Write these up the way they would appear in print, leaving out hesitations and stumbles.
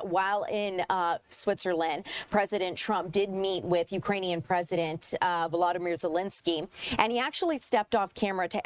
that while in Switzerland, President Trump did meet with Ukrainian President Volodymyr Zelenskyy, and he actually stepped off camera to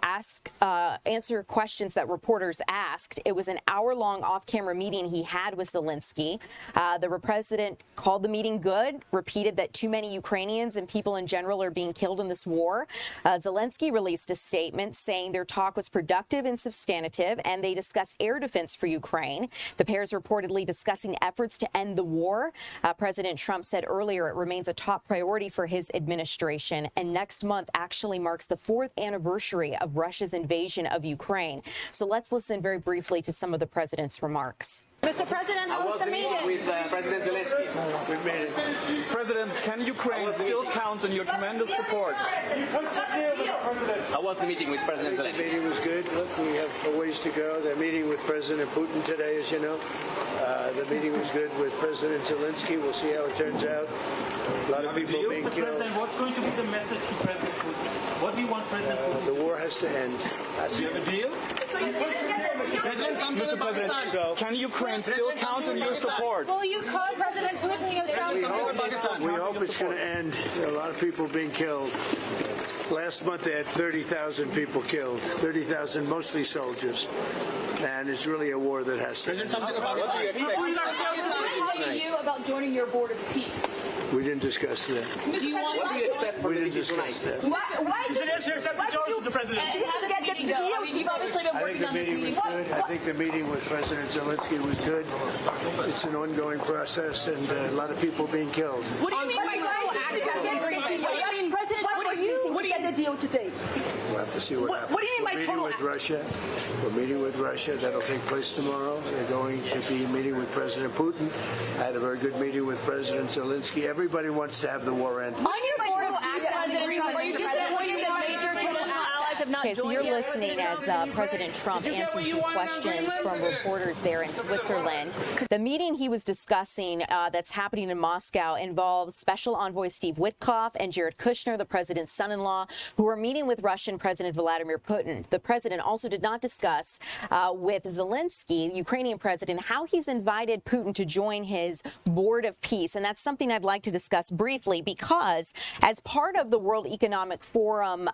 answer questions that reporters asked. It was an hour-long off-camera meeting he had with Zelenskyy. The president called the meeting good, repeated that too many Ukrainians and people in general are being killed in this war. Zelenskyy released a statement saying their talk was productive and substantive, and they discussed air defense for Ukraine. The pairs reportedly discussing efforts to end the war. President Trump said earlier it remains a top priority for his administration, and next month actually marks the 4th anniversary of Russia's invasion of Ukraine. So let's listen very briefly to some of the president's remarks. Mr. President, how was the meeting? With President Zelenskyy. We made it. President, can Ukraine still count on your tremendous support? How was the meeting with President Zelenskyy? The meeting was good. Look, we have a ways to go. They're meeting with President Putin today, as you know. The meeting was good with President Zelenskyy. We'll see how it turns out. A lot of people being killed. President, what's going to be the message to President Putin? What do you want President Putin? The war has to end. Do you have a deal? Mr. President, can Ukraine still count on your support? Will you call President Putin yourself? We hope it's going to end. There are a lot of people being killed. Last month they had 30,000 people killed, 30,000 mostly soldiers. And it's really a war that has to end. What do you expect? How do you about joining your board of peace? We didn't discuss that. What do you expect from We the didn't meeting tonight? discuss that. Why You should accept the charge, Mr. President. You've obviously been I think working the on this meeting was meeting. good. I think the meeting with President Zelenskyy was good. It's an ongoing process, and a lot of people being killed. What do you mean by President, what do you get the deal today? We'll have to see what happens. What do you mean by We're total meeting with Russia. We're meeting with Russia. That'll take place tomorrow. They're going to be meeting with President Putin. I had a very good meeting with President Zelenskyy. Everybody wants to have the war end. On your board of President Trump, are you disappointed that major traditional allies have not Okay, so you're joined yet? listening as President Trump answered some questions from reporters there in Switzerland. The meeting he was discussing that's happening in Moscow involves Special Envoy Steve Witkoff and Jared Kushner, the president's son-in-law, who are meeting with Russian President Vladimir Putin. The president also did not discuss with Zelenskyy, Ukrainian president, how he's invited Putin to join his board of peace. And that's something I'd like to discuss briefly because as part of the World Economic Forum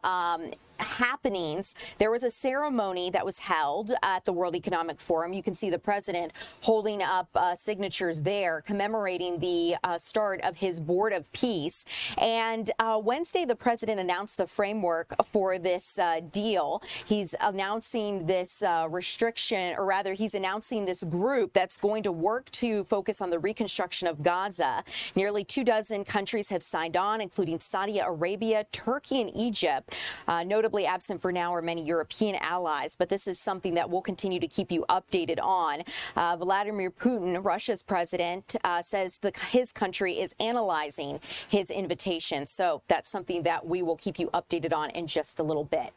happenings, there was a ceremony that was held at the World Economic Forum. You can see the president holding up signatures there commemorating the start of his board of peace. And Wednesday, the president announced the framework for this deal. He's announcing this restriction, or rather he's announcing this group that's going to work to focus on the reconstruction of Gaza. Nearly 24 countries have signed on, including Saudi Arabia, Turkey, and Egypt. Notably absent for now are many European allies, but this is something that we'll continue to keep you updated on. Vladimir Putin, Russia's president, says his country is analyzing his invitation. So that's something that we will keep you updated on in just a little bit.